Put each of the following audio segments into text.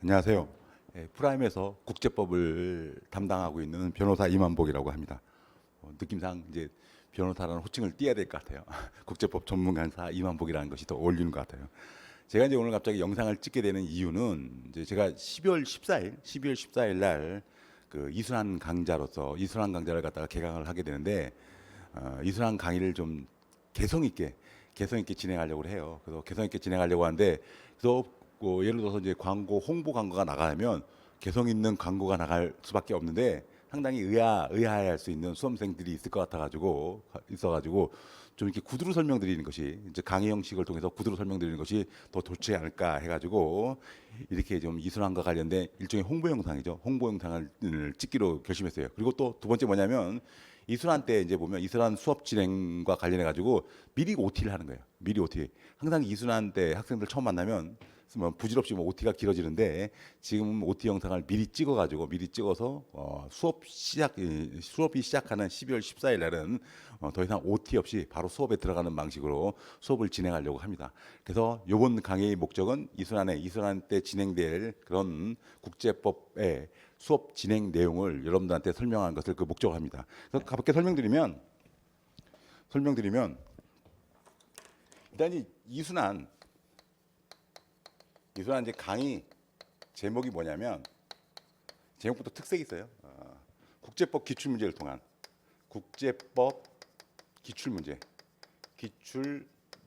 안녕하세요. 프라임에서 국제법을 담당하고 있는 변호사 이만복이라고 합니다. 느낌상 이제 변호사라는 호칭을 띄어야 될 것 같아요. 국제법 전문 강사 이만복이라는 것이 더 어울리는 것 같아요. 제가 이제 오늘 갑자기 영상을 찍게 되는 이유는 이제 제가 12월 14일 날 그 이순환 강자로서 이순환 강좌를 갖다가 개강을 하게 되는데 이순환 강의를 좀 개성 있게 진행하려고 해요. 그래서 개성 있게 진행하려고 하는데 그래서 예를 들어서 이제 홍보 광고가 나가면 개성 있는 광고가 나갈 수밖에 없는데 상당히 의아해할 수 있는 수험생들이 있을 것 같아가지고 있어가지고 좀 이렇게 구두로 설명드리는 것이 이제 강의 형식을 통해서 구두로 설명드리는 것이 더 좋지 않을까 해가지고 이렇게 좀 이순환과 관련된 일종의 홍보 영상이죠. 홍보 영상을 찍기로 결심했어요. 그리고 또 두 번째 뭐냐면 이순환 때 이제 보면 이순환 수업 진행과 관련해 가지고 미리 OT를 하는 거예요. 미리 OT. 항상 이순환 때 학생들 처음 만나면 뭐 부질없이 뭐 OT가 길어지는데 지금 OT 영상을 미리 찍어서 수업이 시작하는 12월 14일 날은 더 이상 OT 없이 바로 수업에 들어가는 방식으로 수업을 진행하려고 합니다. 그래서 이번 강의의 목적은 이순환 때 진행될 그런 국제법의 수업 진행 내용을 여러분들한테 설명한 것을 그 목적으로 합니다. 그래서 가볍게 설명드리면 일단 이순환 이제 강의 제목이 뭐냐면 제목부터 특색이 있어요. 국제법 기출 문제를 통한 국제법 기출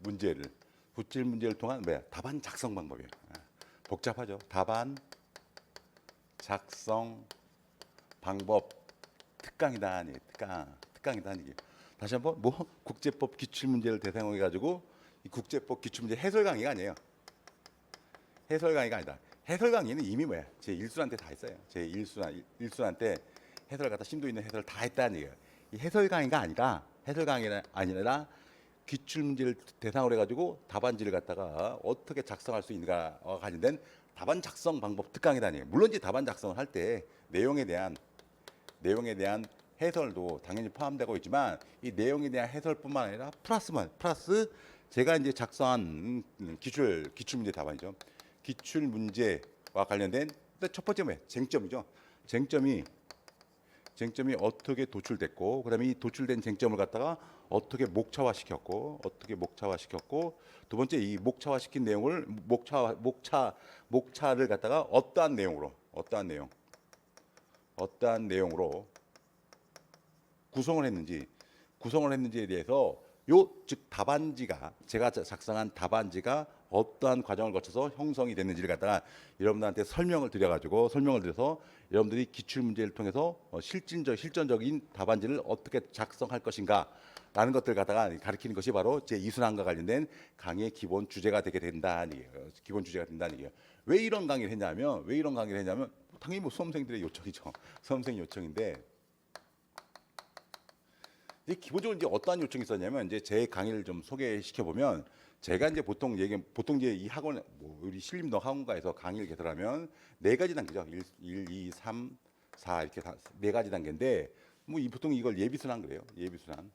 문제를 통한 뭐야? 답안 작성 방법이에요. 복잡하죠. 답안 작성 방법 특강이다 아니 특강이다 아니 다시 한번 뭐 국제법 기출 문제를 대상으로 해가지고 이 국제법 기출 문제 해설 강의가 아니에요. 해설 강의가 아니다. 해설 강의는 이미 뭐야? 제 1순환 때 다 했어요. 제 1순환 때 해설 갖다 심도 있는 해설 다 했다는 얘기예요. 이 해설 강의가 아니라 기출 문제를 대상으로 해가지고 답안지를 갖다가 어떻게 작성할 수 있는가와 관련된 답안 작성 방법 특강이라는 얘기예요. 물론 이제 답안 작성을 할 때 내용에 대한 해설도 당연히 포함되고 있지만 이 내용에 대한 해설뿐만 아니라 플러스 제가 이제 작성한 기출 문제 답안이죠. 기출 문제와 관련된 첫 번째 뭐예요? 쟁점이죠. 쟁점이 어떻게 도출됐고, 그다음에 이 도출된 쟁점을 갖다가 어떻게 목차화시켰고, 두 번째 이 목차화시킨 내용을 목차를 갖다가 어떠한 내용으로 구성을 했는지에 대해서 즉 답안지가 제가 작성한 답안지가 어떠한 과정을 거쳐서 형성이 됐는지를 갖다가 여러분들한테 설명을 드려서 여러분들이 기출 문제를 통해서 실전적인 답안지를 어떻게 작성할 것인가라는 것들을 갖다가 가르치는 것이 바로 제 이순환과 관련된 강의의 기본 주제가 되게 된다는 얘기예요. 왜 이런 강의를 했냐면 당연히 뭐 수험생들의 요청이죠. 수험생 요청인데 이제 기본적으로 이제 어떠한 요청이 있었냐면 이제 제 강의를 좀 소개시켜 보면 제가 이제 보통 이제 이 학원 우리 신림동 학원가에서 강의를 개설하면 네 가지 단계죠. 1, 2, 3, 4 이렇게 네 가지 단계인데 뭐 보통 이걸 예비순환 그래요. 예비순환.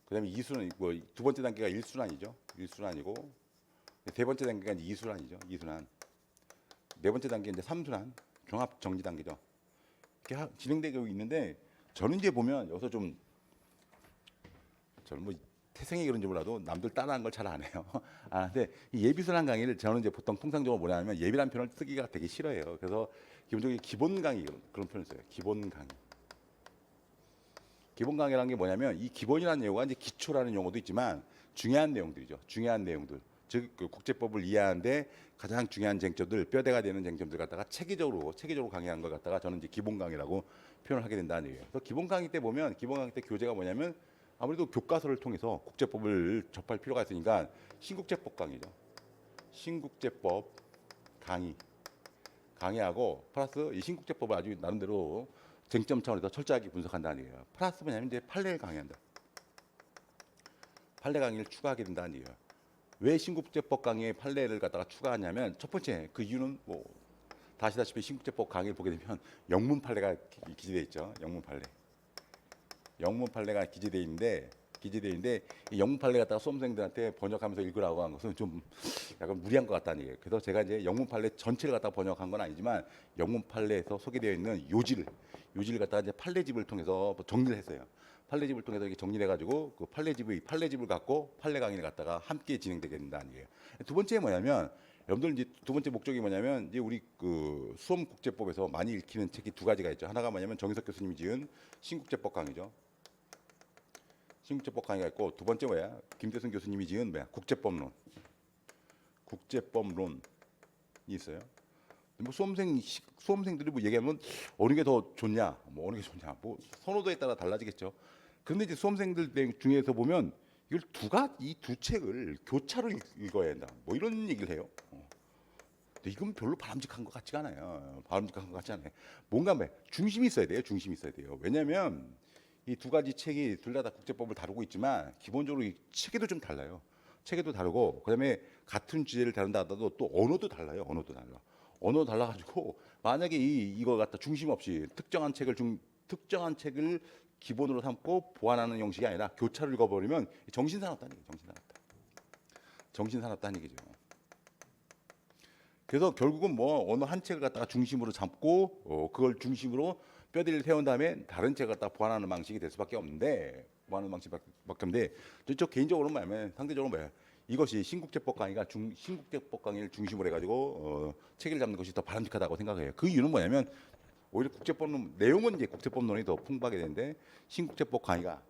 그다음에 2순환 두 번째 단계가 1순환이죠. 1순환이고 세 번째 단계가 이제 2순환. 네 번째 단계 이제 3순환 종합 정지 단계죠. 이렇게 진행되고 있는데 저는 이제 보면 여기서 저는 뭐 태생이 그런지 몰라도 남들 따라하는 걸 잘 안 해요. 근데 이 예비순환 강의를 저는 이제 보통 통상적으로 뭐냐면 예비란 표현을 쓰기가 되게 싫어해요. 그래서 기본적으로 기본 강의 그런 표현을 써요. 기본 강의라는 게 뭐냐면 이 기본이라는 용어가 이제 기초라는 용어도 있지만 중요한 내용들이죠. 중요한 내용들. 즉 그 국제법을 이해하는데 가장 중요한 쟁점들, 뼈대가 되는 쟁점들 갖다가 체계적으로 강의하는 걸 갖다가 저는 이제 기본 강의라고 표현을 하게 된다는 얘기예요. 그래서 기본 강의 때 교재가 뭐냐면 아무래도 교과서를 통해서 국제법을 접할 필요가 있으니까 신국제법 강의죠. 신국제법 강의하고 플러스 이 신국제법을 아주 나름대로 쟁점 차원에서 철저하게 분석한다는 얘기예요. 플러스 뭐냐면 이제 판례를 강의한다. 판례 강의를 추가하게 된다는 얘기예요. 왜 신국제법 강의에 판례를 갖다가 추가하냐면 첫 번째 그 이유는 뭐 다 아시다시피 신국제법 강의를 보게 되면 영문 판례가 기재되어 있죠. 영문 판례가 기재되어 있는데 기재되어 있는데 이 영문 판례 갖다가 수험생들한테 번역하면서 읽으라고 한 것은 좀 약간 무리한 것 같다는 얘기예요. 그래서 제가 이제 영문 판례 전체를 갖다가 번역한 건 아니지만 영문 판례에서 소개되어 있는 요지를 갖다가 이제 판례집을 통해서 정리를 했어요. 판례집을 통해서 이렇게 정리를 해가지고 그 판례집을 갖고 판례 강의를 갖다가 함께 진행되게 된다는 얘기예요. 두 번째 뭐냐면 여러분들 이제 두 번째 목적이 뭐냐면 이제 우리 그 수험국제법에서 많이 읽히는 책이 두 가지가 있죠. 하나가 뭐냐면 정희석 교수님이 지은 신국제법 강의죠. 신국제법 강의가 있고 두 번째 뭐야? 김대순 교수님이 지은 뭐야? 국제법론이 있어요. 뭐 수험생들이 뭐 얘기하면 어느 게 더 좋냐, 뭐 어느 게 좋냐, 뭐 선호도에 따라 달라지겠죠. 그런데 이제 수험생들 중에서 보면 이걸 이 두 책을 교차로 읽어야 한다. 뭐 이런 얘기를 해요. 근데 이건 별로 바람직한 것 같지가 않아요. 바람직한 것 같지 않아요. 뭔가 뭐 중심이 있어야 돼요. 중심이 있어야 돼요. 왜냐하면 이 두 가지 책이 둘 다 국제법을 다루고 있지만 기본적으로 이 체계도 좀 달라요. 체계도 다르고 그다음에 같은 주제를 다룬다 하더라도 또 언어도 달라요. 언어도 달라. 언어 달라가지고 만약에 이거 갖다 중심 없이 특정한 책을 기본으로 삼고 보완하는 형식이 아니라 교차를 읽어버리면 정신사납다는 얘기죠. 정신사납다는 얘기죠. 그래서 결국은 뭐 어느 한 책을 갖다가 중심으로 잡고 그걸 중심으로 뼈대를 세운 다음에 다른 책을 갖다가 보완하는 방식이 될 수밖에 없는데 저 개인적으로는 뭐냐면 상대적으로 뭐야 이것이 신국제법 강의를 중심으로 해가지고 체계를 잡는 것이 더 바람직하다고 생각해요. 그 이유는 뭐냐면 오히려 국제법론 내용은 이제 국제법론이 더 풍부하게 되는데 신국제법 강의가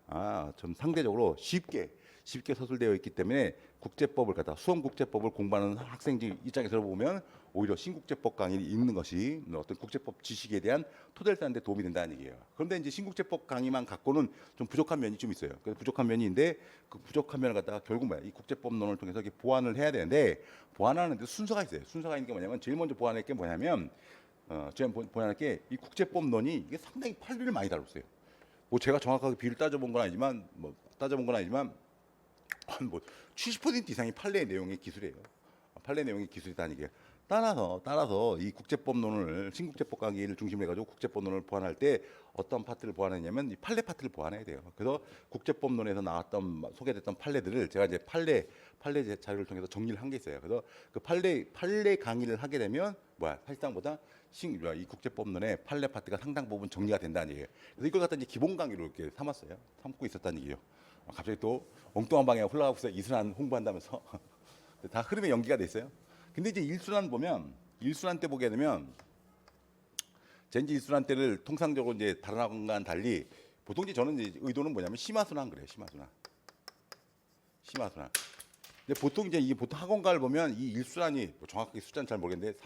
좀 상대적으로 쉽게 서술되어 있기 때문에 수험 국제법을 공부하는 학생들 입장에서 보면 오히려 신국제법 강의를 읽는 것이 어떤 국제법 지식에 대한 토대를 쌓는 데 도움이 된다는 얘기예요. 그런데 이제 신국제법 강의만 갖고는 좀 부족한 면이 좀 있어요. 그래서 부족한 면이 있는데 그 부족한 면을 갖다가 결국 뭐야? 이 국제법론을 통해서 이렇게 보완을 해야 되는데 보완하는 데 순서가 있어요. 순서가 있는 게 뭐냐면 제일 먼저 보완할 게 뭐냐면 제가 보완할 게 이 국제법론이 이게 상당히 판례를 많이 다뤘어요. 뭐 제가 정확하게 비율 따져본 건 아니지만 한 뭐 70% 이상이 판례 내용의 기술이에요. 판례 내용의 기술이다는 게 따라서 이 국제법론을 신국제법 강의를 중심으로 해가지고 국제법론을 보완할 때 어떤 파트를 보완하냐면 이 판례 파트를 보완해야 돼요. 그래서 국제법론에서 소개됐던 판례들을 제가 이제 판례 자료를 통해서 정리를 한 게 있어요. 그래서 그 판례 강의를 하게 되면 사실상보다 이 국제법론의 판례 파트가 상당 부분 정리가 된다는 얘기예요. 그래서 이걸 갖다 이제 기본 강의로 이렇게 삼고 있었다는 얘기예요. 갑자기 또 엉뚱한 방향에 흘러가고 있어요. 이순환 홍보한다면서 다 흐름에 연기가 돼 있어요. 근데 이제 일순환 때 보게 되면 젠지 일순환 때를 통상적으로 이제 다른 학원과는 달리 보통 이제 저는 이제 의도는 뭐냐면 심화순환 그래요. 심화순환. 근데 보통 학원가를 보면 이 일순환이 뭐 정확하게 숫자는 잘 모르겠는데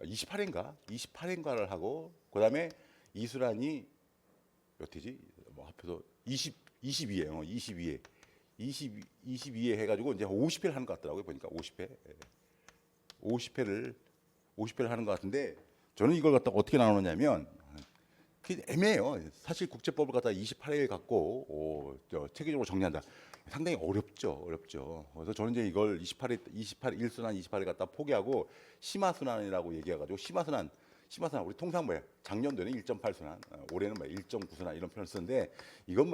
28회인가를 하고 그다음에 이순환이 몇 회지? 뭐 합해서 22회. 22회 해가지고 이제 50회를 하는 것 같더라고요. 보니까 50회를 하는 것 같은데 저는 이걸 갖다 어떻게 나누냐면 애매해요. 사실 국제법을 갖다 28회를 갖고 체계적으로 정리한다. 상당히 어렵죠. 그래서 저는 이제 이걸 1순환 28을 갖다 포기하고 심화순환이라고 얘기해가지고 심화순환 우리 통상 작년도에는 1.8순환, 올해는 1.9순환 이런 표현을 쓰는데 이건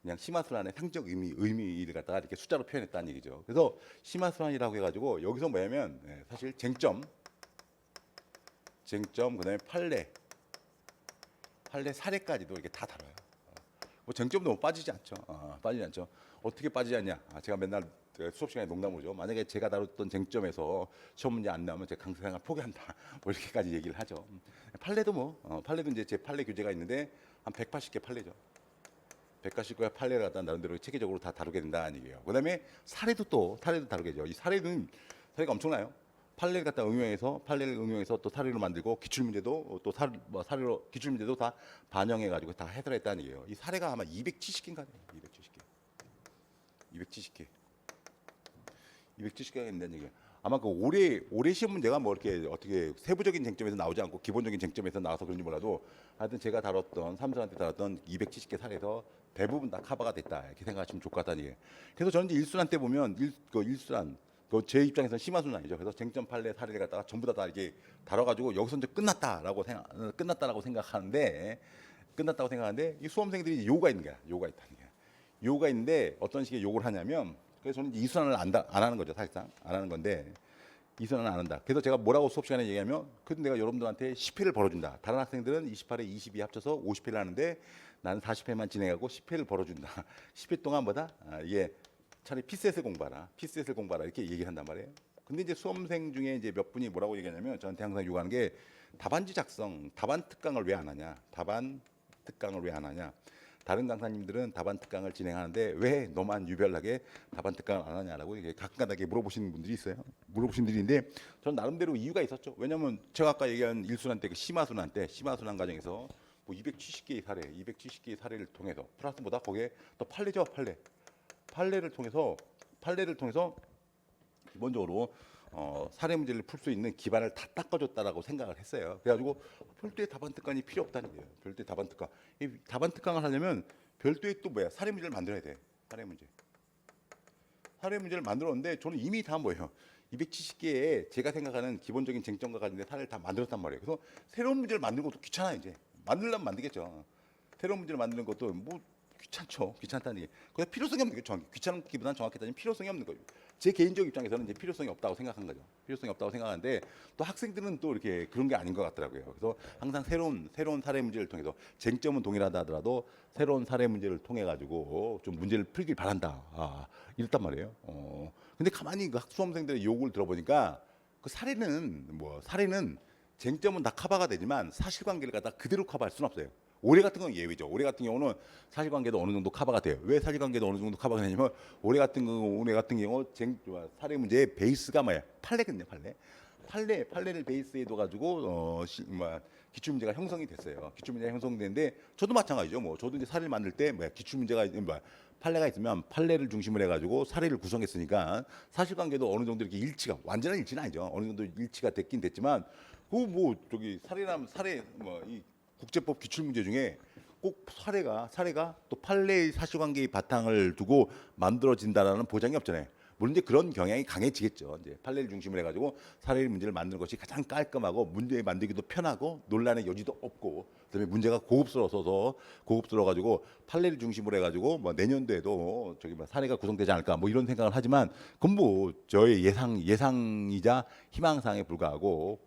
그냥 심화순환의 상적 의미를 갖다가 이렇게 숫자로 표현했다는 얘기죠. 그래서 심화순환이라고 해가지고 여기서 뭐냐면 사실 쟁점 그다음에 판례 사례까지도 이렇게 다 다뤄요. 뭐 쟁점도 빠지지 않죠. 어떻게 빠지지 않냐? 제가 맨날 수업 시간에 농담으로죠. 만약에 제가 다뤘던 쟁점에서 시험 문제 안 나오면 제가 강사 생활 포기한다. 뭐 이렇게까지 얘기를 하죠. 판례도 이제 제 판례 교재가 있는데 한 180개 판례죠. 180개의 판례를 갖다 나름대로 체계적으로 다 다루게 된다는 얘기예요. 그다음에 사례도 다루게죠. 이 사례가 엄청나요. 판례를 응용해서 또 사례로 만들고 기출문제도 또 사례로 기출문제도 다 반영해 가지고 다 해설했다는 얘기예요. 이 사례가 아마 270개인가 돼요. 270개가 있는 얘기예요. 아마 그 올해 시험 문제가 뭐 이렇게 어떻게 세부적인 쟁점에서 나오지 않고 기본적인 쟁점에서 나와서 그런지 몰라도 하여튼 제가 삼수한테 다뤘던 270개 사례에서 대부분 다 커버가 됐다 이렇게 생각하시면 좋을 것 같다는 얘기예요. 그래서 저는 이제 일순환 때 보면 일순환 제 입장에서는 심화순환이죠. 그래서 쟁점 판례 사례를 갖다가 전부 다 이렇게 다뤄가지고 여기서 이제 끝났다고 생각하는데 이 수험생들이 요구가 있는 거야. 요구가 있다는 거야. 요구가 있는데 어떤 식의 요구를 하냐면 그래서 저는 이순환을 안 하는 거죠. 사실상 안 하는 건데 이순환은 안 한다. 그래서 제가 뭐라고 수업 시간에 얘기하면 그래도 내가 여러분들한테 10회를 벌어준다. 다른 학생들은 28회, 22 합쳐서 50회를 하는데 나는 40회만 진행하고 10회를 벌어준다. 10회 동안 뭐다? 이게 차라리 PCS를 공부하라. PCS를 공부하라 이렇게 얘기를 한단 말이에요. 근데 이제 수험생 중에 이제 몇 분이 뭐라고 얘기하냐면 저한테 항상 요구하는 게 답안지 작성, 답안 특강을 왜 안 하냐? 답안 특강을 왜 안 하냐? 다른 강사님들은 답안 특강을 진행하는데 왜 너만 유별나게 답안 특강을 안 하냐라고 가끔가다게 물어보시는 분들이 있어요. 물어보시는 분들이 있는데 저는 나름대로 이유가 있었죠. 왜냐하면 제가 아까 얘기한 일순환 때 그 심화순환 때 심화순환 과정에서 뭐 270개의 사례, 270개의 사례를 통해서 플러스보다 거기에 또 판례죠, 판례. 판례를 통해서 기본적으로 사례 문제를 풀 수 있는 기반을 다 닦아줬다라고 생각을 했어요. 그래가지고 별도의 답안 특강이 필요 없다는 거예요. 별도의 답안 특강. 이 답안 특강을 하려면 별도의 또 뭐야? 사례 문제를 만들어야 돼. 사례 문제. 사례 문제를 만들었는데 저는 이미 다 뭐예요? 270개의 제가 생각하는 기본적인 쟁점과 관련된 사례를 다 만들었단 말이에요. 그래서 새로운 문제를 만드는 것도 귀찮아요. 이제 만들려면 만들겠죠. 새로운 문제를 만드는 것도 뭐 귀찮죠. 귀찮다는 게. 그냥 필요성이 없는 거죠. 귀찮기보다는 정확히 따지면 필요성이 없는 거죠. 제 개인적 입장에서는 이제 필요성이 없다고 생각한 거죠. 필요성이 없다고 생각하는데 또 학생들은 또 이렇게 그런 게 아닌 것 같더라고요. 그래서 항상 새로운 사례 문제를 통해서 쟁점은 동일하다 하더라도 새로운 사례 문제를 통해 가지고 좀 문제를 풀길 바란다. 이랬단 말이에요. 근데 가만히 그 수험생들의 요구를 들어보니까 그 사례는 쟁점은 다 커버가 되지만 사실관계를 갖다 그대로 커버할 수는 없어요. 올해 같은 건 예외죠. 올해 같은 경우는 사실관계도 어느 정도 커버가 돼요. 왜 사실관계도 어느 정도 커버가 되냐면 올해 같은 경우 사례 문제의 베이스가 뭐야? 판례거든요. 판례를 베이스에 둬가지고 기출문제가 형성이 됐어요. 기출문제가 형성되는데 저도 마찬가지죠. 뭐 저도 이제 사례를 만들 때 기출문제가 판례가 있으면 판례를 중심으로 해가지고 사례를 구성했으니까 사실관계도 어느 정도 이렇게 완전한 일치는 아니죠. 어느 정도 일치가 됐긴 됐지만 이 국제법 기출 문제 중에 꼭 사례가 또 판례의 사실관계의 바탕을 두고 만들어진다라는 보장이 없잖아요. 물론 이제 그런 경향이 강해지겠죠. 이제 판례를 중심으로 해가지고 사례 문제를 만드는 것이 가장 깔끔하고 문제 만들기도 편하고 논란의 여지도 없고 그다음에 문제가 고급스러워가지고 판례를 중심으로 해가지고 뭐 내년도에도 사례가 구성되지 않을까 뭐 이런 생각을 하지만 그건 뭐 저의 예상이자 희망사항에 불과하고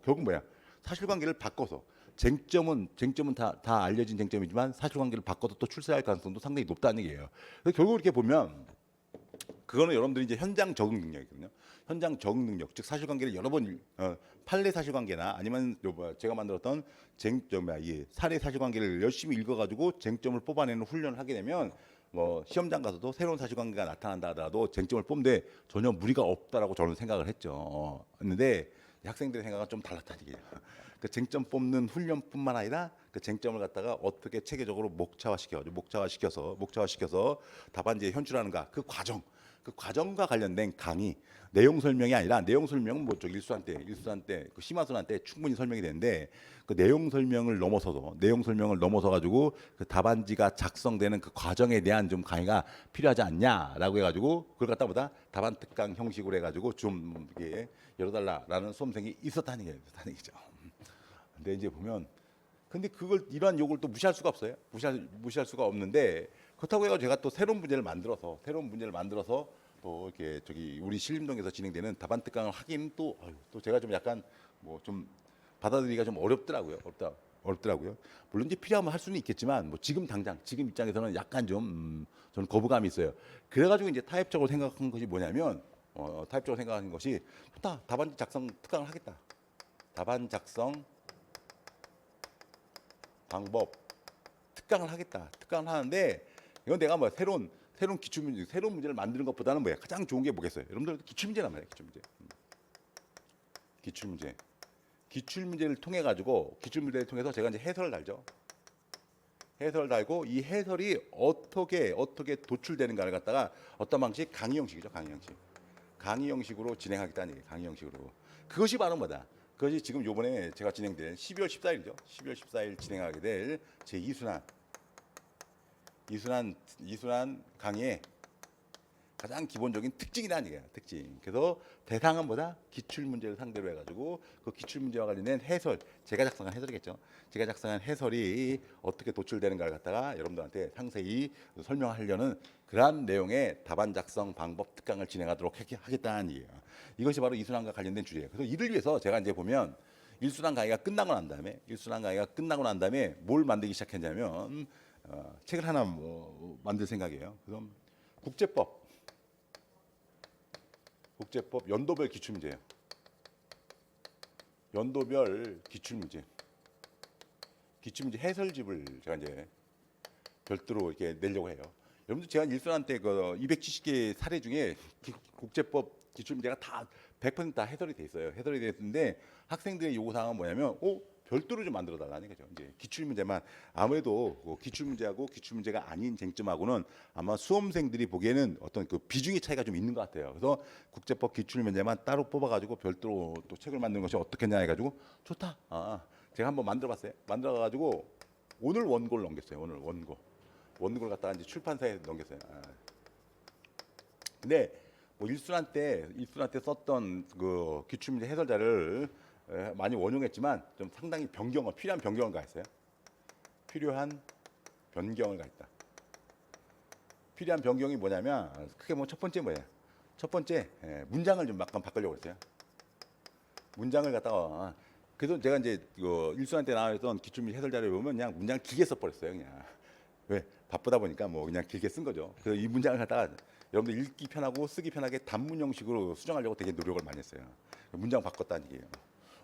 결국 뭐야? 사실관계를 바꿔서 쟁점은 다 알려진 쟁점이지만 사실관계를 바꿔서 또 출세할 가능성도 상당히 높다는 얘기예요. 그래서 결국 이렇게 보면 그거는 여러분들이 이제 현장 적응 능력이거든요. 현장 적응 능력, 즉 사실관계를 여러 번 판례 사실관계나 아니면 제가 만들었던 이 사례 사실관계를 열심히 읽어가지고 쟁점을 뽑아내는 훈련을 하게 되면 뭐 시험장 가서도 새로운 사실관계가 나타난다 하더라도 쟁점을 뽑는데 전혀 무리가 없다라고 저는 생각을 했죠. 했는데 학생들의 생각은 좀 달랐다는 얘기예요. 그 쟁점 뽑는 훈련뿐만 아니라 그 쟁점을 갖다가 어떻게 체계적으로 목차화시켜서 답안지에 현출하는가 그 과정과 관련된 강의 내용 설명이 아니라 내용 설명은 뭐저 일수한 때 그 심화순환 때 충분히 설명이 되는데 그 내용 설명을 넘어서 가지고 그 답안지가 작성되는 그 과정에 대한 좀 강의가 필요하지 않냐라고 해가지고 그걸 갖다 보다 답안 특강 형식으로 해가지고 좀 이게 열어달라라는 수험생이 있었다는 얘기죠. 근데 이제 보면 근데 이러한 요구를 또 무시할 수가 없어요. 무시할 수가 없는데 그렇다고 해서 제가 또 새로운 문제를 만들어서 또 이렇게 우리 신림동에서 진행되는 답안 특강을 하긴 또 제가 좀 약간 뭐 좀 받아들이기가 좀 어렵더라고요. 물론 이제 필요하면 할 수는 있겠지만 뭐 지금 입장에서는 약간 좀 저는 거부감이 있어요. 그래가지고 이제 타협적으로 생각한 것이 뭐냐면 좋다 답안 작성 특강을 하겠다. 답안 작성 방법 특강을 하겠다. 특강을 하는데 이건 내가 뭐 새로운 문제를 만드는 것보다는 뭐야? 가장 좋은 게 뭐겠어요? 여러분들 기출문제란 말이에요. 기출문제를 통해서 제가 이제 해설을 달죠. 해설을 달고 이 해설이 어떻게 도출되는가를 갖다가 어떤 방식 강의 형식이죠. 강의 형식으로 진행하겠다는 얘기예요. 강의 형식으로. 그것이 바로 뭐다? 그것이 지금 요번에 제가 진행된 12월 14일이죠. 12월 14일 진행하게 될 제 이순환 강의의 가장 기본적인 특징이라는 얘기예요. 특징. 그래서 대상은 뭐다? 기출 문제를 상대로 해가지고 그 기출 문제와 관련된 해설, 제가 작성한 해설이겠죠. 제가 작성한 해설이 어떻게 도출되는가를 갖다가 여러분들한테 상세히 설명하려는 그러한 내용의 답안 작성 방법 특강을 진행하도록 하겠다는 얘기예요. 이것이 바로 이순환과 관련된 주제예요. 그래서 이를 위해서 제가 이제 보면 일순환 강의가 끝나고 난 다음에 뭘 만들기 시작했냐면 책을 하나 만들 생각이에요. 그래서 국제법 연도별 기출문제예요. 연도별 기출문제 해설집을 제가 이제 별도로 이렇게 내려고 해요. 여러분들 제가 일순환 때 그 270개 사례 중에 국제법 기출문제가 다 100%다 해설이 돼 있어요. 해설이 돼 있는데 학생들의 요구 사항은 뭐냐면 별도로 좀 만들어 달라는 거죠. 이제 기출 문제만 아무래도 기출 문제하고 기출 문제가 아닌 쟁점하고는 아마 수험생들이 보기에는 어떤 그 비중의 차이가 좀 있는 것 같아요. 그래서 국제법 기출 문제만 따로 뽑아가지고 별도로 또 책을 만드는 것이 어떻겠냐 해가지고 좋다. 제가 한번 만들어봤어요. 만들어가지고 오늘 원고를 넘겼어요. 오늘 원고를 갖다가 이제 출판사에 넘겼어요. 근데 뭐 일순환 때 썼던 그 기출문제 해설자를 많이 원용했지만 좀 상당히 필요한 변경을 가했어요. 필요한 변경을 가했다. 필요한 변경이 뭐냐면 크게 뭐 첫 번째 뭐예요? 첫 번째 문장을 좀 약간 바꾸려고 했어요. 문장을 갖다가 그래서 제가 이제 그 일순환 때 나왔던 기출문제 해설자를 보면 그냥 문장을 길게 써버렸어요. 그냥 왜 바쁘다 보니까 뭐 그냥 길게 쓴 거죠. 그래서 이 문장을 갖다가 여러분들 읽기 편하고 쓰기 편하게 단문 형식으로 수정하려고 되게 노력을 많이 했어요. 문장 바꿨다는 얘기예요.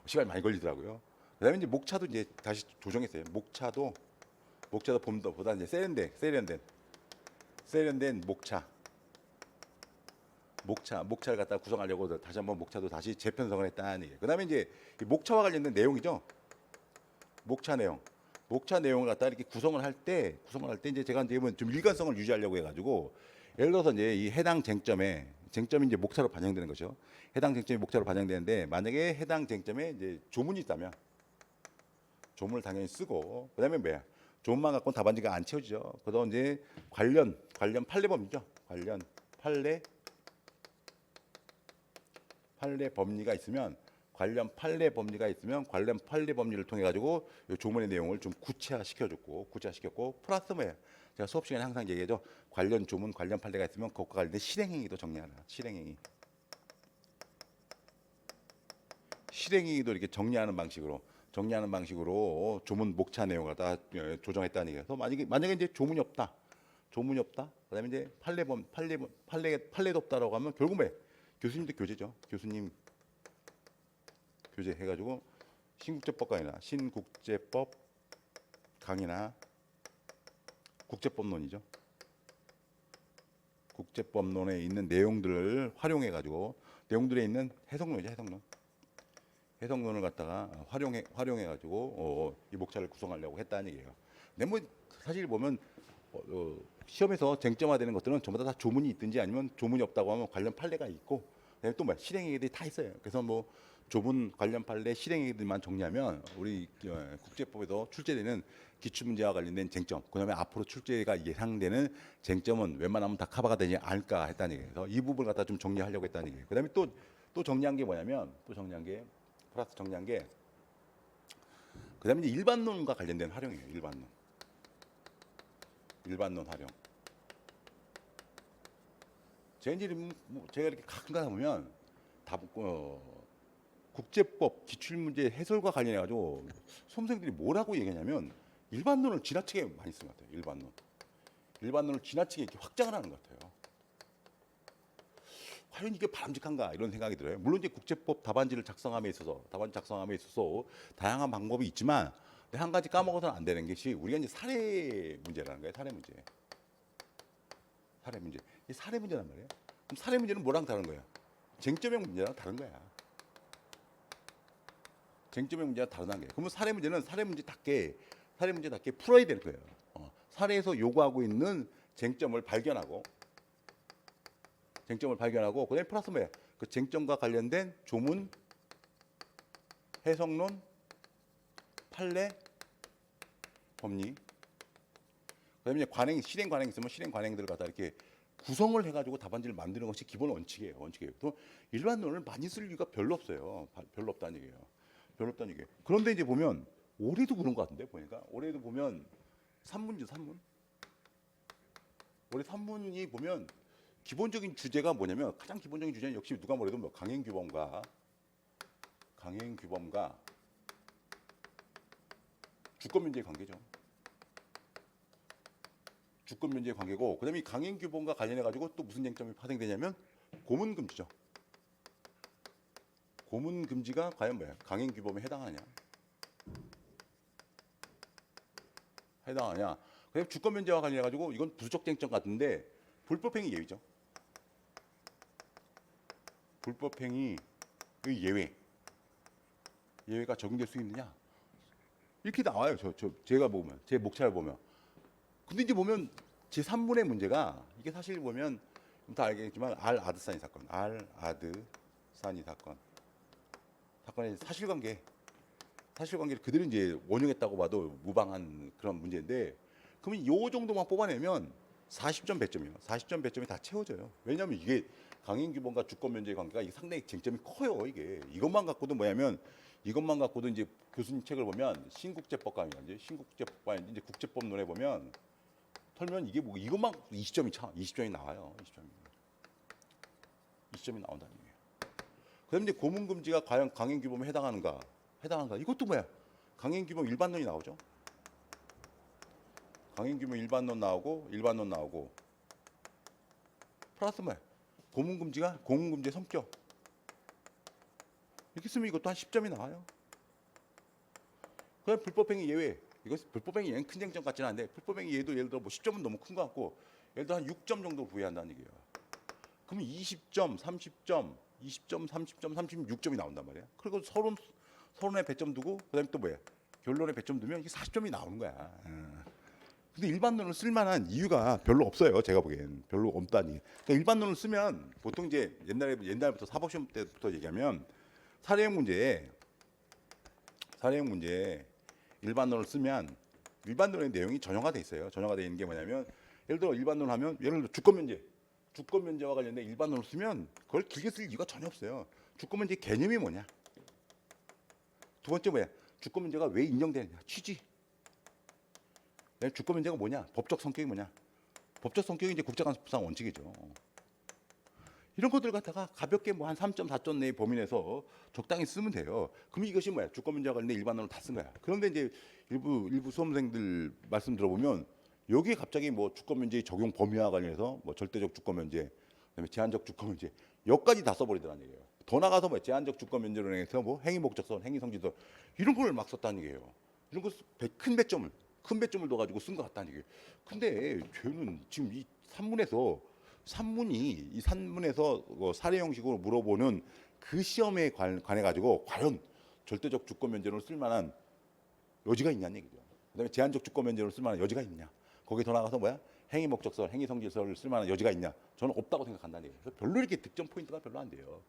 시간이 많이 걸리더라고요. 그다음에 이제 목차도 이제 다시 조정했어요. 목차도 보다 이제 세련된 목차를 갖다 구성하려고 다시 한번 목차도 다시 재편성을 했다는 얘기예요. 그다음에 이제 이 목차와 관련된 내용이죠. 목차 내용을 갖다 이렇게 구성을 할 때 이제 제가 이제 좀 일관성을 유지하려고 해가지고 예를 들어서 이제 이 해당 쟁점이 이제 목차로 반영되는 거죠. 해당 쟁점이 목차로 반영되는데 만약에 해당 쟁점에 이제 조문이 있다면 조문을 당연히 쓰고 그다음에 뭐야? 조문만 갖고는 답안지가 안 채워지죠. 그래서 이제 관련 판례 법리죠. 관련 판례 법리가 있으면 관련 판례 법리를 통해 가지고 조문의 내용을 좀 구체화시켰고 플러스 뭐예요? 제가 수업 시간에 항상 얘기하죠. 관련 조문, 관련 판례가 있으면 그것과 관련된 실행행위도 정리하라. 실행행위도 이렇게 정리하는 방식으로 조문 목차 내용을 다 조정했다는 얘기예요. 그래서 만약에 이제 조문이 없다. 그다음에 이제 판례도 없다라고 하면 결국 뭐 교수님들 교재죠. 교수님 교재 해가지고 신국제법 강의나 국제법론이죠. 국제법론에 있는 내용들을 활용해가지고 내용들에 있는 해석론을 갖다가 활용해가지고 이 목차를 구성하려고 했다는 얘기예요. 근데 뭐 사실 보면 시험에서 쟁점화되는 것들은 전부 다 조문이 있든지 아니면 조문이 없다고 하면 관련 판례가 있고 그다음에 또 뭐 실행행위들이 다 있어요. 그래서 뭐 조문 관련 판례 실행행위들만 정리하면 우리 국제법에서 출제되는 기출문제와 관련된 쟁점, 그다음에 앞으로 출제가 예상되는 쟁점은 웬만하면 다 커버가 되지 않을까 했다는 얘기예요. 그래서 이 부분을 갖다 좀 정리하려고 했다는 얘기예요. 그다음에 또 정리한 게 뭐냐면 그다음에 이제 일반론과 관련된 활용이에요. 일반론 활용. 제가 이렇게 가끔 가다 보면 국제법 기출문제 해설과 관련해 가지고 수험생들이 뭐라고 얘기하냐면 일반론을 지나치게 많이 쓴 것 같아요. 일반론을 지나치게 이렇게 확장을 하는 것 같아요. 과연 이게 바람직한가 이런 생각이 들어요. 물론 이제 국제법 답안지 작성함에 있어서 다양한 방법이 있지만 한 가지 까먹어서는 안 되는 것이 우리가 이제 사례 문제라는 거예요. 사례 문제. 이 사례 문제란 말이에요. 그럼 사례 문제는 뭐랑 다른 거야? 쟁점형 문제랑 다른 거야. 쟁점형 문제가 다르다는 거예요. 그러면 사례 문제는 사례 문제답게 풀어야 되는 거예요. 사례에서 요구하고 있는 쟁점을 발견하고 그다음에 플러스 뭐야? 그 쟁점과 관련된 조문, 해석론, 판례, 법리. 그다음에 이제 실행 관행 있으면 실행 관행들을 갖다 이렇게 구성을 해가지고 답안지를 만드는 것이 기본 원칙이에요. 원칙이에요. 또 일반론을 많이 쓸 이유가 별로 없어요. 별로 없다는 얘기예요. 별로 없다는 얘기예요. 그런데 이제 보면 올해도 그런 것 같은데 보니까 올해도 보면 산문이죠, 산문. 올해 산문이 보면 기본적인 주제가 뭐냐면 가장 기본적인 주제는 역시 누가 뭐래도 뭐 강행규범과 주권면제의 관계죠. 주권면제의 관계고 그다음에 이 강행규범과 관련해 가지고 또 무슨 쟁점이 파생되냐면 고문금지죠. 고문금지가 과연 뭐야? 강행규범에 해당하냐? 해당하냐? 그다음에 주권면제와 관련해 가지고 이건 부수적 쟁점 같은데 불법행위 예외죠. 불법행위 예외가 적용될 수 있느냐? 이렇게 나와요. 제가 보면 제 목차를 보면. 근데 이제 보면 제 3분의 문제가 이게 사실 보면 다 알겠지만 아드사니 사건의 사실관계를 그대로 이제 원용했다고 봐도 무방한 그런 문제인데 그러면 요 정도만 뽑아내면 40점 배점이에요. 40점 배점이 다 채워져요. 왜냐하면 이게 강행규범과 주권면제의 관계가 이게 상당히 쟁점이 커요. 이것만 갖고도 뭐냐면 이것만 갖고도 이제 교수님 책을 보면 신국제법관이라든지 이제 국제법론에 보면 털면 이게 뭐 이것만 20점이 나와요. 20점이 나온다는 얘기예요. 그다음에 이제 고문금지가 과연 강행규범에 해당하는가? 이것도 뭐야? 강행규범 일반론이 나오죠. 강행규범 일반론 나오고 플러스 뭐야? 고문금지의 성격. 이렇게 쓰면 이것도 한 10점이 나와요. 그다음 불법행위 예외. 이거 불법행위 예외는 큰 쟁점 같지는 않은데 불법행위 예외도 예를 들어 뭐 10점은 너무 큰 것 같고 예를 들어 한 6점 정도 부여한다는 얘기예요. 그러면 20점, 30점, 20점, 30점, 36점이 나온단 말이야. 그리고 서론에 배점 두고 그다음에 또 뭐야? 결론에 배점 두면 이게 40점이 나오는 거야. 근데 일반론을 쓸 만한 이유가 별로 없어요. 제가 보기엔 별로 없다니. 그러니까 일반론을 쓰면 보통 이제 옛날부터 사법시험 때부터 얘기하면 사례형 문제에 일반론을 쓰면 일반론의 내용이 전형화돼 있어요. 전형화돼 있는 게 뭐냐면 예를 들어 일반론 하면 예를 들어 주권면제와 관련된 일반론을 쓰면 그걸 길게 쓸 이유가 전혀 없어요. 주권면제 개념이 뭐냐? 두 번째 뭐야? 주권면제가 왜 인정되느냐? 취지. 주권면제가 뭐냐? 법적 성격이 뭐냐? 법적 성격이 이제 국제관습상 원칙이죠. 이런 것들 갖다가 가볍게 뭐 한 3점, 4점 내의 범위 내에서 적당히 쓰면 돼요. 그럼 이것이 뭐야? 주권면제와 관련된 일반론을 다 쓴 거야. 그런데 이제 일부 수험생들 말씀 들어보면 여기에 갑자기 뭐 주권면제의 적용 범위와 관련해서 뭐 절대적 주권면제, 그다음에 제한적 주권면제 여기까지 다 써버리더라는 얘기예요. 더 나가서 뭐 제한적 주권면제로 해서 뭐 행위목적성, 행위성질성 이런 걸 막 썼다는 얘기예요. 이런 거 큰 배점을 넣어가지고 쓴 것 같다는 얘기예요. 근데 쟤는 지금 이 산문에서 사례 형식으로 물어보는 그 시험에 관해 가지고 과연 절대적 주권면제로 쓸 만한 여지가 있냐는 얘기죠. 그다음에 제한적 주권면제로 쓸 만한 여지가 있냐? 거기 더 나가서 뭐야? 행위 목적설, 행위 성질설을 쓸 만한 여지가 있냐? 저는 없다고 생각한다는 얘기예요. 그래서 별로 이렇게 득점 포인트가 별로 안 돼요.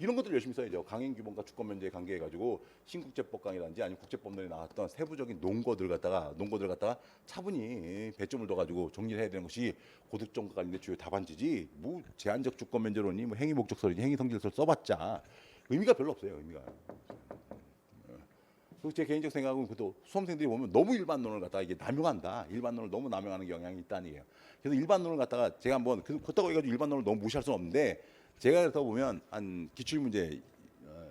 이런 것들 열심히 써야죠. 강행규범과 주권면제에 관계해 가지고 신국제법강이라든지 아니면 국제법론에 나왔던 세부적인 논거들 갖다가 차분히 배점을 둬 가지고 정리를 해야 되는 것이 고득점과 관련된 주요 답안지지. 뭐 제한적 주권면제론이 뭐 행위 목적설이니 행위 성질설 써봤자 의미가 별로 없어요. 의미가. 그리고 제 개인적 생각은 그것도 수험생들이 보면 너무 일반론을 갖다가 이게 남용한다. 일반론을 너무 남용하는 경향이 있다는 얘기예요. 그래서 일반론을 갖다가 제가 한번 그렇다고 해가지고 일반론을 너무 무시할 수는 없는데 제가 그래서 보면 한 기출문제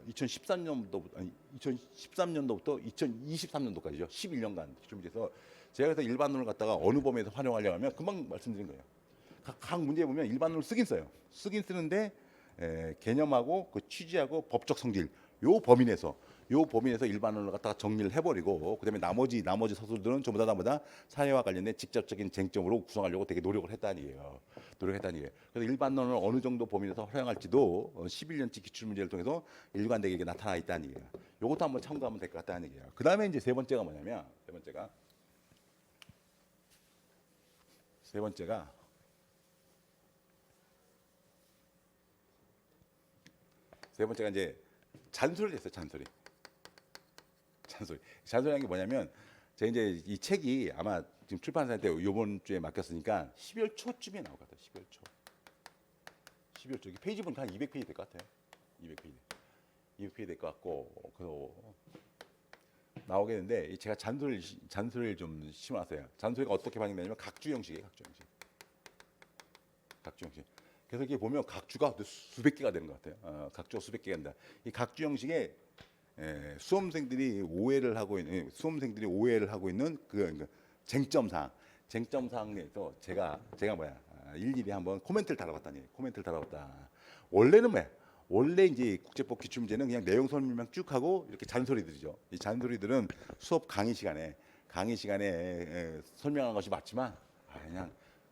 2013년도부터 2023년도까지죠. 11년간 기출문제에서 제가 그래서 일반론을 갖다가 어느 범위에서 활용하려고 하면 금방 말씀드린 거예요. 각 문제에 보면 일반론을 쓰긴 써요. 쓰긴 쓰는데 개념하고 그 취지하고 법적 성질 요 범위 내에서 일반론을 갖다가 정리를 해버리고 그다음에 나머지 서술들은 전부 다 사회와 관련된 직접적인 쟁점으로 구성하려고 되게 노력을 했다는 얘기예요. 그래서 일반론을 어느 정도 범위 내에서 활용할지도 11년치 기출문제를 통해서 일관되게 이게 나타나 있다는 얘기예요. 이것도 한번 참고하면 될 것 같다는 얘기예요. 그다음에 이제 세 번째가 뭐냐면 세 번째가 이제 잔소리를 했어요. 잔소리한 게 뭐냐면 제가 이제 이 책이 아마 지금 출판사한테 이번 주에 맡겼으니까 12월 초쯤에 나올 것 같아요. 12월 초. 12월 저기 페이지 보니까 한 200페이지 될 것 같아요. 200페이지. 200페이지 될 것 같고 그 나오겠는데 제가 잔소리를 좀 심어놨어요. 잔소리가 어떻게 반영되냐면 각주 형식이에요. 각주 형식. 그래서 이게 보면 각주가 수백 개가 되는 것 같아요. 각주가 수백 개가 된다. 이 각주 형식에 수험생들이 오해를 하고 있는 그 쟁점사항에서 제가 일일이 한번 코멘트를 달아봤다니. 코멘트를 달아봤다. 원래는 원래 이제 국제법 기출문제는 그냥 내용 설명 쭉 하고 이렇게 잔소리들이죠. 이 잔소리들은 수업 강의 시간에 설명한 것이 맞지만 그냥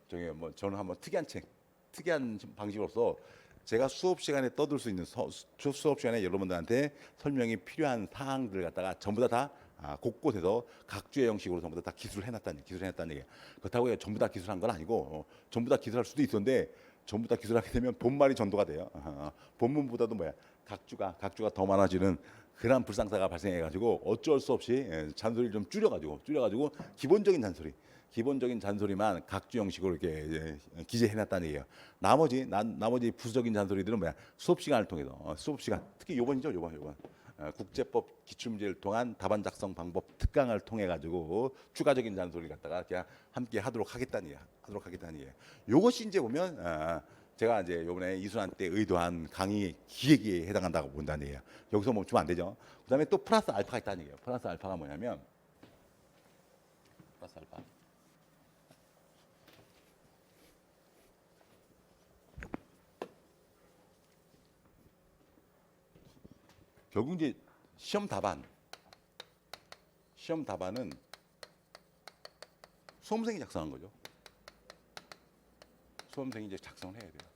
저기 뭐 저는 한번 특이한 방식으로서 제가 수업 시간에 떠들 수 있는 수업 시간에 여러분들한테 설명이 필요한 사항들을 갖다가 전부 다 곳곳에서 각주의 형식으로 전부 다 기술을 해놨다는 얘기예요. 그렇다고 해서 전부 다 기술한 건 아니고 전부 다 기술할 수도 있었는데 전부 다 기술하게 되면 본말이 전도가 돼요. 본문보다도 각주가 더 많아지는 그런 불상사가 발생해가지고 어쩔 수 없이 잔소리를 좀 줄여가지고 기본적인 잔소리만 각주 형식으로 이렇게 기재해놨다는 얘기예요. 나머지 부수적인 잔소리들은 수업 시간을 통해서 수업 시간 특히 요번 국제법 기출문제를 통한 답안 작성 방법 특강을 통해 가지고 추가적인 잔소리를 갖다가 그냥 함께 하도록 하겠다는 얘기예요. 요것이 이제 보면 제가 이제 요번에 이순환 때 의도한 강의 기획에 해당한다고 본다는 얘기예요. 여기서 멈추면 안 되죠. 그다음에 또 플러스 알파가 있다는 얘기예요. 플러스 알파가 뭐냐면 플러스 알파. 결국 이제 시험 답안은 수험생이 작성한 거죠. 수험생이 이제 작성을 해야 돼요.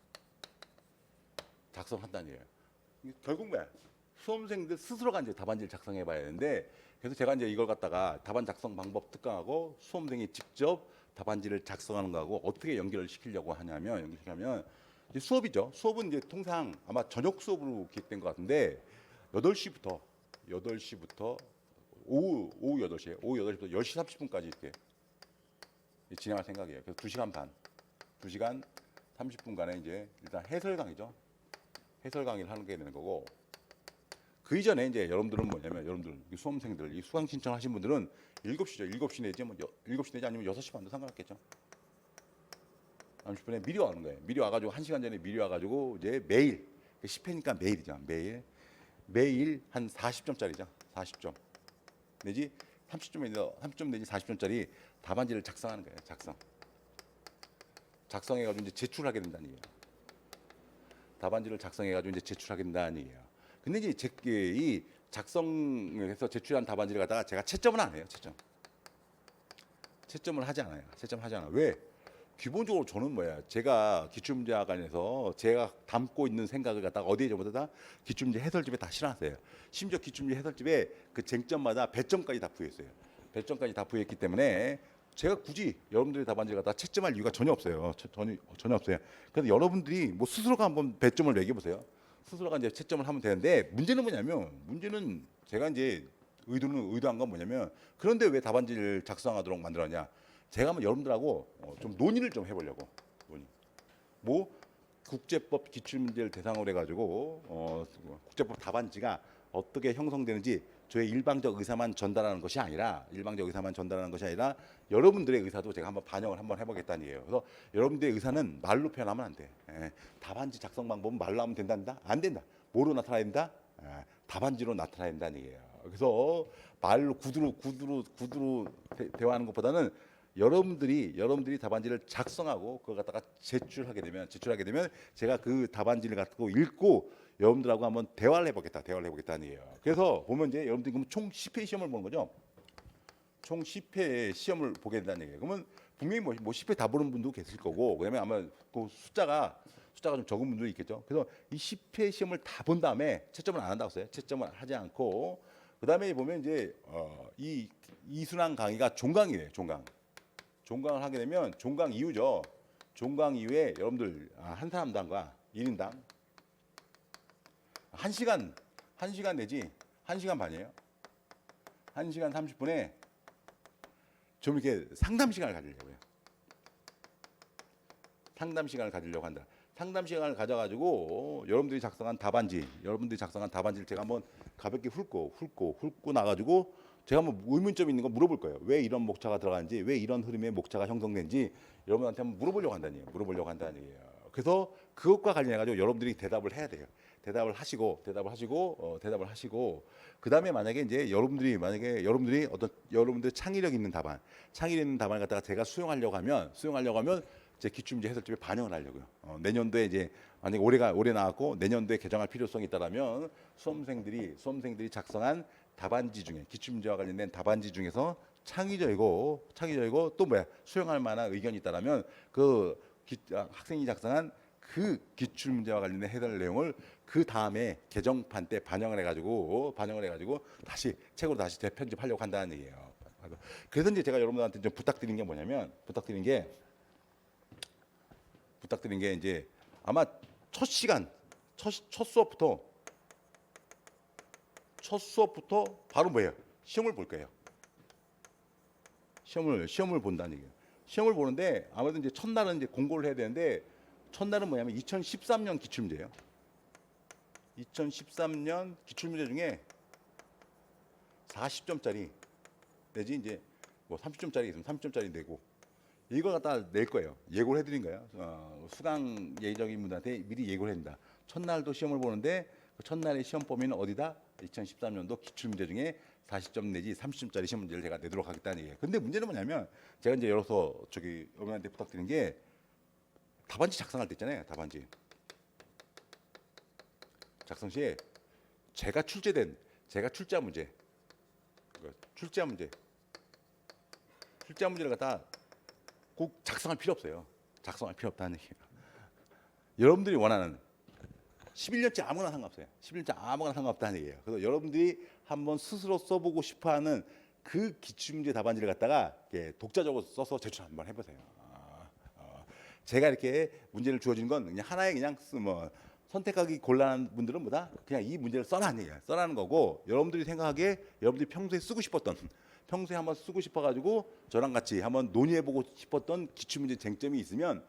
작성한다는 얘기예요. 결국 수험생들 스스로가 이제 답안지를 작성해 봐야 되는데 그래서 제가 이제 이걸 갖다가 답안 작성 방법 특강하고 수험생이 직접 답안지를 작성하는 거하고 어떻게 연결을 시키려고 하냐면 이제 수업이죠. 수업은 이제 통상 아마 저녁 수업으로 기획된 것 같은데 8시부터 오후 8시부터 10시 30분까지 이렇게 진행할 생각이에요. 그래서 2시간 30분간에 이제 일단 해설 강의를 하는 게 되는 거고 그 이전에 이제 여러분들은 수험생들, 이 수강 신청하신 분들은 7시죠. 7시 내지 7시 내지 아니면 6시 반도 상관없겠죠. 30분에 미리 와는 거예요. 미리 와가지고 1시간 전에 미리 와가지고 이제 매일 10회니까 매일이죠. 매일 한 40점짜리죠. 40점 내지 30점 내지 40점짜리 답안지를 작성하는 거예요. 작성해가지고 이제 제출하게 된다는 얘기예요. 답안지를 작성해가지고 이제 제출하게 된다는 얘기예요. 근데 이제 이 작성해서 제출한 답안지를 갖다가 제가 채점은 안 해요. 채점을 하지 않아요. 왜? 기본적으로 저는 제가 기출문제학관에서 제가 담고 있는 생각을 갖다가 어디에 전부 다 기출문제 해설집에 다 실어놨어요. 심지어 기출문제 해설집에 그 쟁점마다 배점까지 다 부여했어요. 배점까지 다 부여했기 때문에 제가 굳이 여러분들의 답안지를 갖다 채점할 이유가 전혀 없어요. 전혀 없어요. 그래서 여러분들이 뭐 스스로가 한번 배점을 매겨보세요. 스스로가 이제 채점을 하면 되는데 문제는 제가 이제 의도한 건 뭐냐면 그런데 왜 답안지를 작성하도록 만들었냐? 제가 한번 여러분들하고 좀 논의를 좀 해보려고. 국제법 기출문제를 대상으로 해가지고 국제법 답안지가 어떻게 형성되는지 저의 일방적 의사만 전달하는 것이 아니라 여러분들의 의사도 제가 한번 반영을 한번 해보겠다는 얘기예요. 그래서 여러분들의 의사는 말로 표현하면 안 돼. 답안지 작성 방법은 말로 하면 된다? 안 된다. 뭐로 나타나야 된다? 답안지로 나타나야 된다는 얘기예요. 그래서 말로 구두로 대화하는 것보다는 여러분들이 답안지를 작성하고 그걸 갖다가 제출하게 되면 제가 그 답안지를 갖고 읽고 여러분들하고 한번 대화를 해보겠다는 얘기예요. 그래서 보면 이제 여러분들이 그럼 총 10회 시험을 보는 거죠. 총 10회 시험을 보게 된다는 얘기예요. 그러면 분명히 뭐 10회 다 보는 분도 계실 거고 그다음에 아마 그 숫자가 좀 적은 분도 있겠죠. 그래서 이 10회 시험을 다 본 다음에 채점을 안 한다고 써요. 채점을 하지 않고 그다음에 보면 이제 이 이순환 강의가 종강이래요. 종강을 하게 되면 종강 이후죠. 종강 이후에 여러분들 한 사람당과 1인당 1시간 내지 1시간 반이에요. 1시간 30분에 좀 이렇게 상담 시간을 가지려고 한다. 상담 시간을 가져가지고 여러분들이 작성한 답안지를 제가 한번 가볍게 훑고 나가지고 제가 한번 의문점 있는 거 물어볼 거예요. 왜 이런 목차가 들어가는지, 왜 이런 흐름의 목차가 형성된지 여러분한테 한번 물어보려고 한다는 얘기예요. 그래서 그것과 관련해 가지고 여러분들이 대답을 해야 돼요. 대답을 하시고 그다음에 만약에 이제 여러분들이 어떤 여러분들 창의력 있는 답안을 갖다가 제가 수용하려고 하면 제 기출문제 해설집에 반영을 하려고요. 내년도에 이제 만약에 올해 나왔고 내년도에 개정할 필요성이 있다라면 수험생들이 작성한 답안지 중에 기출문제와 관련된 답안지 중에서 창의적이고 또 뭐야 수용할 만한 의견이 있다라면 학생이 작성한 그 기출 문제와 관련된 해설 내용을 그 다음에 개정판 때 반영을 해가지고 다시 책으로 다시 재편집하려고 한다는 얘기예요. 그래서 이제 제가 여러분들한테 좀 부탁드린 게 이제 아마 첫 수업부터 바로 뭐예요? 시험을 볼 거예요. 시험을 본다는 얘기예요. 시험을 보는데 아무래도 이제 첫날은 이제 공고를 해야 되는데 첫날은 뭐냐면 2013년 기출문제예요. 2013년 기출문제 중에 40점짜리 내지 이제 뭐 30점짜리 있으면 30점짜리 내고 이걸 갖다 낼 거예요. 예고를 해드린 거예요. 수강 예정인 분들한테 미리 예고를 해준다. 첫날도 시험을 보는데 그 첫날의 시험 범위는 어디다? 2013년도 기출문제 중에 40점 내지 30점짜리 시험 문제를 제가 내도록 하겠다는 얘기예요. 근데 문제는 뭐냐면 제가 이제 열어서 여러분한테 부탁드린 게 답안지 작성할 때 있잖아요. 답안지 작성 시에 제가 출제한 문제를 갖다 꼭 작성할 필요 없어요. 작성할 필요 없다는 얘기예요. 여러분들이 원하는 11년째 아무거나 상관없어요. 11년째 아무거나 상관없다는 얘기예요. 그래서 여러분들이 한번 스스로 써보고 싶어하는 그 기출문제 답안지를 갖다가 독자적으로 써서 제출 한번 해보세요. 제가 이렇게 문제를 주어진 건 그냥 하나의 선택하기 곤란한 분들은 뭐다? 그냥 이 문제를 써라는 얘기예요. 써라는 거고 여러분들이 생각하기에 여러분들이 평소에 한번 쓰고 싶어가지고 저랑 같이 한번 논의해보고 싶었던 기출문제 쟁점이 있으면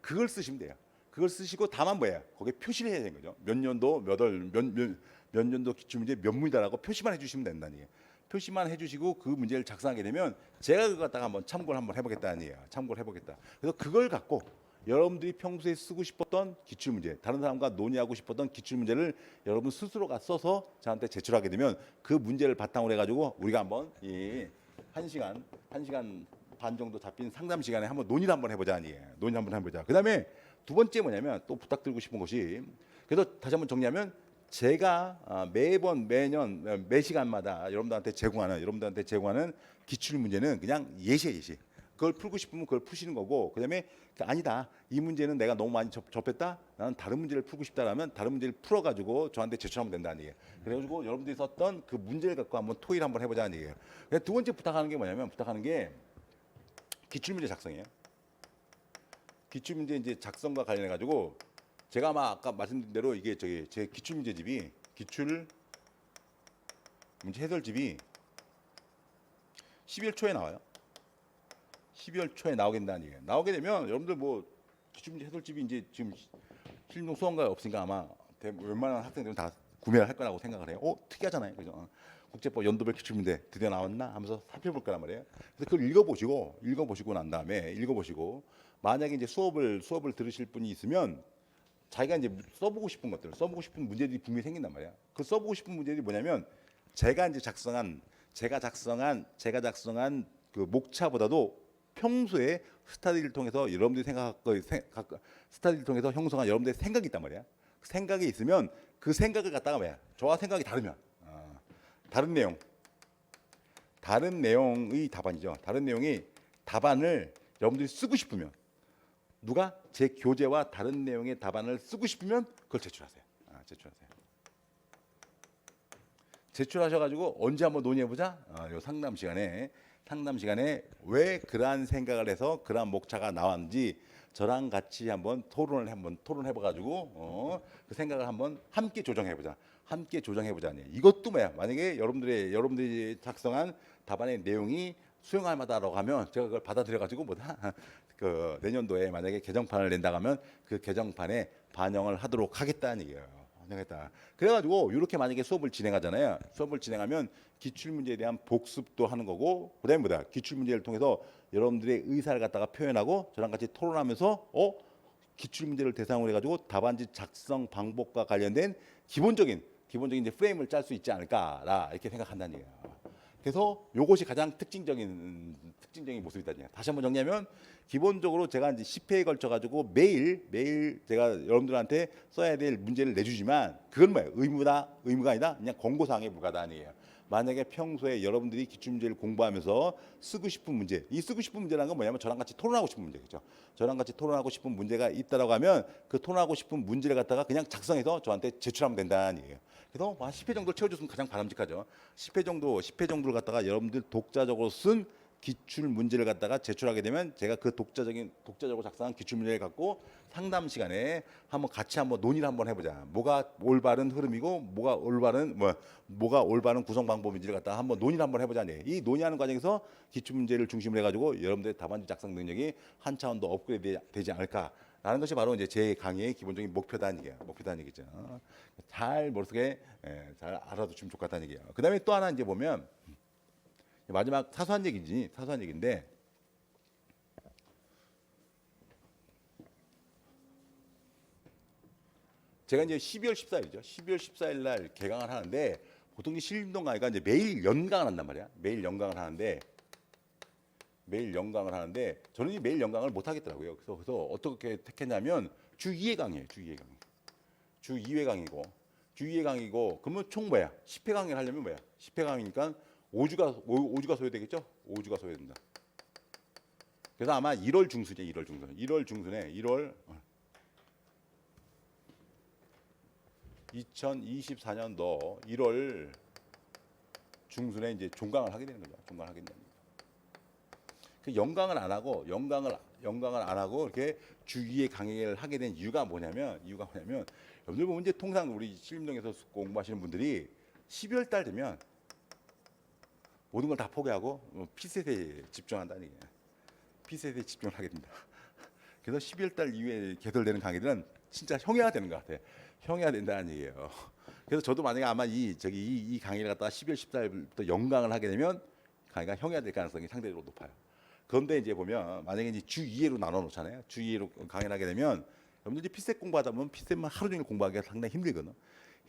그걸 쓰시면 돼요. 그걸 쓰시고 다만 뭐예요? 거기에 표시를 해야 되는 거죠. 몇 년도 몇 년도 기출문제 몇 문이다라고 표시만 해주시면 된다는 얘기예요. 표시만 해주시고 그 문제를 작성하게 되면 제가 그거 갖다가 한번 참고를 한번 해보겠다는 얘기예요. 참고를 해보겠다. 그래서 그걸 갖고 여러분들이 평소에 쓰고 싶었던 기출문제, 다른 사람과 논의하고 싶었던 기출문제를 여러분 스스로가 써서 저한테 제출하게 되면 그 문제를 바탕으로 해가지고 우리가 한번 이 1시간 반 정도 잡힌 상담 시간에 한번 논의를 한번 해보자는 얘기예요. 논의 한번 해보자. 그 다음에 두 번째 뭐냐면 또 부탁드리고 싶은 것이 그래서 다시 한번 정리하면 제가 매년 매 시간마다 여러분들한테 제공하는 기출 문제는 그냥 예시예요, 예시. 그걸 풀고 싶으면 그걸 푸시는 거고 그다음에 아니다. 이 문제는 내가 너무 많이 접했다. 나는 다른 문제를 풀고 싶다라면 다른 문제를 풀어 가지고 저한테 제출하면 된다는 얘기예요. 그래 가지고 여러분들이 썼던 그 문제를 갖고 한번 토의를 한번 해 보자는 얘기예요. 두 번째 부탁하는 게 뭐냐면 기출 문제 작성이에요. 기출 문제 이제 작성과 관련해 가지고 제가 아까 말씀드린 대로 이게 제 기출 문제집이 기출 문제 해설집이 12월 초에 나와요. 12월 초에 나오게 된다는 얘기예요. 나오게 되면 여러분들 뭐 기출 문제 해설집이 이제 지금 신림동 수험가에 없으니까 아마 웬만한 학생들은 다 구매를 할 거라고 생각을 해요. 특이하잖아요, 그죠? 국제법 연도별 기출 문제 드디어 나왔나 하면서 살펴볼 거란 말이에요. 그래서 그걸 읽어보시고 난 다음에 만약에 이제 수업을 들으실 분이 있으면 자기가 이제 써보고 싶은 문제들이 분명히 생긴단 말이야. 그 써보고 싶은 문제들이 뭐냐면 제가 작성한 그 목차보다도 평소에 스타디를 통해서 형성한 여러분들의 생각이 있단 말이야. 그 생각이 있으면 그 생각을 갖다가 저와 생각이 다르면 다른 내용의 답안이죠. 다른 내용이 답안을 여러분들이 쓰고 싶으면 누가 제 교재와 다른 내용의 답안을 쓰고 싶으면 그걸 제출하세요. 제출하셔가지고 언제 한번 논의해보자. 요 상담 시간에 왜 그러한 생각을 해서 그러한 목차가 나왔는지 저랑 같이 한번 토론해봐가지고 그 생각을 한번 함께 조정해보자. 이것도 만약에 여러분들이 작성한 답안의 내용이 수용할 만하다고 하면 제가 그걸 받아들여가지고 뭐다 그 내년도에 만약에 개정판을 낸다고 하면 그 개정판에 반영을 하도록 하겠다는 얘기예요. 반영했다. 그래가지고 이렇게 만약에 수업을 진행하잖아요. 수업을 진행하면 기출 문제에 대한 복습도 하는 거고 그다음에 뭐다 기출 문제를 통해서 여러분들의 의사를 갖다가 표현하고 저랑 같이 토론하면서 기출 문제를 대상으로 해가지고 답안지 작성 방법과 관련된 기본적인 이제 프레임을 짤 수 있지 않을까라 이렇게 생각한다는 얘기예요. 그래서 이것이 가장 특징적인 모습이다. 다시 한번 정리하면 기본적으로 제가 이제 10회에 걸쳐 가지고 매일 제가 여러분들한테 써야 될 문제를 내주지만 그건 뭐예요? 의무가 아니다. 그냥 권고사항에 불과하다 아니에요. 만약에 평소에 여러분들이 기출문제를 공부하면서 쓰고 싶은 문제, 이 쓰고 싶은 문제라는 건 뭐냐면 저랑 같이 토론하고 싶은 문제겠죠. 저랑 같이 토론하고 싶은 문제가 있다라고 하면 그 토론하고 싶은 문제를 갖다가 그냥 작성해서 저한테 제출하면 된다는 얘기예요. 그래서 한 10회 정도 채워줬으면 가장 바람직하죠. 10회 정도를 갖다가 여러분들 독자적으로 쓴 기출 문제를 갖다가 제출하게 되면 제가 그 독자적으로 작성한 기출 문제를 갖고 상담 시간에 같이 한번 논의를 한번 해보자. 뭐가 올바른 흐름이고 뭐가 올바른 구성 방법인지를 갖다가 한번 논의를 한번 해보자니. 이 논의하는 과정에서 기출 문제를 중심으로 해가지고 여러분들의 답안지 작성 능력이 한 차원 더 업그레이드 되지 않을까라는 것이 바로 이제 제 강의의 기본적인 목표다는 얘기죠. 잘 머릿속에 잘 알아두시면 좋겠다는 얘기예요. 그다음에 또 하나 이제 보면. 마지막 사소한 얘기인데 제가 이제 12월 14일 날 개강을 하는데 보통 이 신림동 강의가 이제 매일 연강을 한단 말이야. 매일 연강을 하는데 저는 이 매일 연강을 못 하겠더라고요. 그래서 어떻게 택했냐면 주 2회 강의예요. 주 2회 강의고 그러면 총 뭐야? 10회 강의를 하려면 뭐야? 10회 강의니까 5주가 소요되겠죠? 5주가 소요된다. 그래서 아마 1월 중순에 2024년도 1월 중순에 이제 종강을 하게 되는 거죠. 그 연강을 안 하고 이렇게 주 2회 강의를 하게 된 이유가 뭐냐면 여러분들 보면 이제 통상 우리 신림동에서 공부하시는 분들이 12월 달 되면 모든 걸 다 포기하고 피셋에 집중한다는 얘기예요. 피셋에 집중을 하게 됩니다. 그래서 12월 달 이후에 개설되는 강의들은 진짜 형해야 되는 것 같아요. 형해야 된다는 얘기예요. 그래서 저도 만약에 아마 이 강의를 갖다가 12월 14일부터 연강을 하게 되면 강의가 형해야 될 가능성이 상대적으로 높아요. 그런데 이제 보면 만약에 이제 주 2회로 나눠 놓잖아요. 주 2회로 강의를 하게 되면 여러분들이 피셋 공부하다 보면 피셋만 하루 종일 공부하기가 상당히 힘들거든.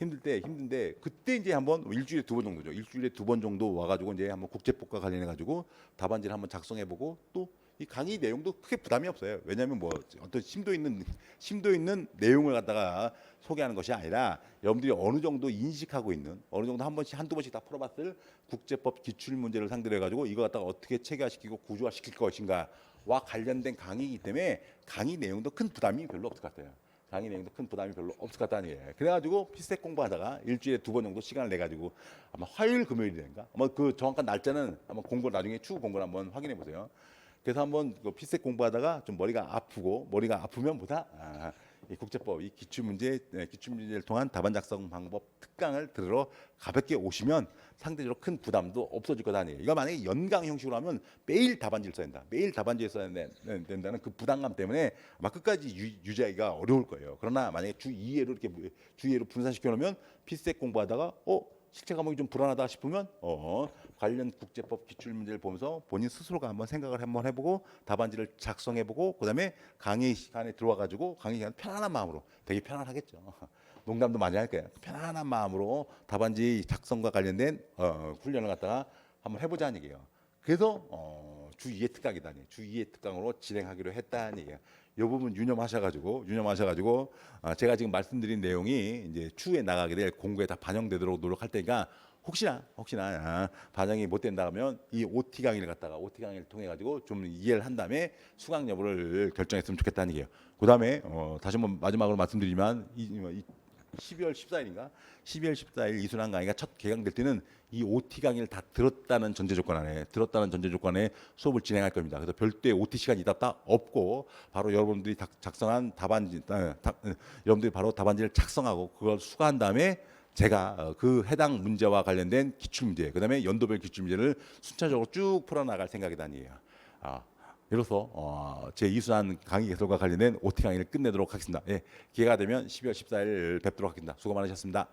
힘든데 그때 이제 한번 일주일에 2번 정도죠. 일주일에 2번 정도 와가지고 이제 한번 국제법과 관련해 가지고 답안지를 한번 작성해보고 또 이 강의 내용도 크게 부담이 없어요. 왜냐하면 뭐 어떤 심도 있는 내용을 갖다가 소개하는 것이 아니라 여러분들이 어느 정도 인식하고 있는 어느 정도 한두 번씩 다 풀어봤을 국제법 기출 문제를 상대로 해가지고 이거 갖다가 어떻게 체계화시키고 구조화시킬 것인가와 관련된 강의이기 때문에 강의 내용도 큰 부담이 별로 없을 것 같아요. 다는 얘기예요. 그래가지고 피셋 공부하다가 일주일에 2번 정도 시간을 내가지고 아마 화요일 금요일인가 아마 그 정확한 날짜는 아마 나중에 추후 공고를 한번 확인해 보세요. 그래서 한번 그 피셋 공부하다가 좀 머리가 아프면 이 국제법 이 기출문제를 통한 답안 작성 방법 특강을 들으러 가볍게 오시면 상대적으로 큰 부담도 없어질 거다 아니에요. 이거 만약에 연강 형식으로 하면 매일 답안지를 써야 된다. 매일 답안지를 써야 된다는 그 부담감 때문에 아마 끝까지 유지하기가 어려울 거예요. 그러나 만약에 주 2회로 분산시켜 놓으면 피셋 공부하다가 실제 과목이 좀 불안하다 싶으면 관련 국제법 기출 문제를 보면서 본인 스스로가 한번 생각을 해보고 답안지를 작성해보고 그다음에 강의 시간에 들어와가지고 강의 시간 편안한 마음으로 되게 편안하겠죠. 농담도 많이 할 거예요. 편안한 마음으로 답안지 작성과 관련된 훈련을 갖다가 한번 해보자는 얘기예요. 그래서 주 2회 특강이다니 주 2회 특강으로 진행하기로 했다는 얘기예요. 이 부분 유념하셔가지고 제가 지금 말씀드린 내용이 이제 추후에 나가게 될 공고에 다 반영되도록 노력할 테니까 혹시나 반영이 못 된다 하면 이 OT 강의를 통해 가지고 좀 이해를 한 다음에 수강 여부를 결정했으면 좋겠다는 얘기예요. 그다음에 다시 한번 마지막으로 말씀드리지만 12월 14일 이순환 강의가 첫 개강될 때는 이 OT 강의를 다 들었다는 전제 조건 안에 수업을 진행할 겁니다. 그래서 별도의 OT 시간이 딱 없고 바로 여러분들이 작성한 여러분들이 바로 답안지를 작성하고 그걸 수강한 다음에 제가 그 해당 문제와 관련된 기출 문제, 그다음에 연도별 기출 문제를 순차적으로 쭉 풀어나갈 생각이다 아니에요. 이로써 제 이수한 강의 개설과 관련된 OT 강의를 끝내도록 하겠습니다. 예, 기회가 되면 12월 14일 뵙도록 하겠습니다. 수고 많으셨습니다.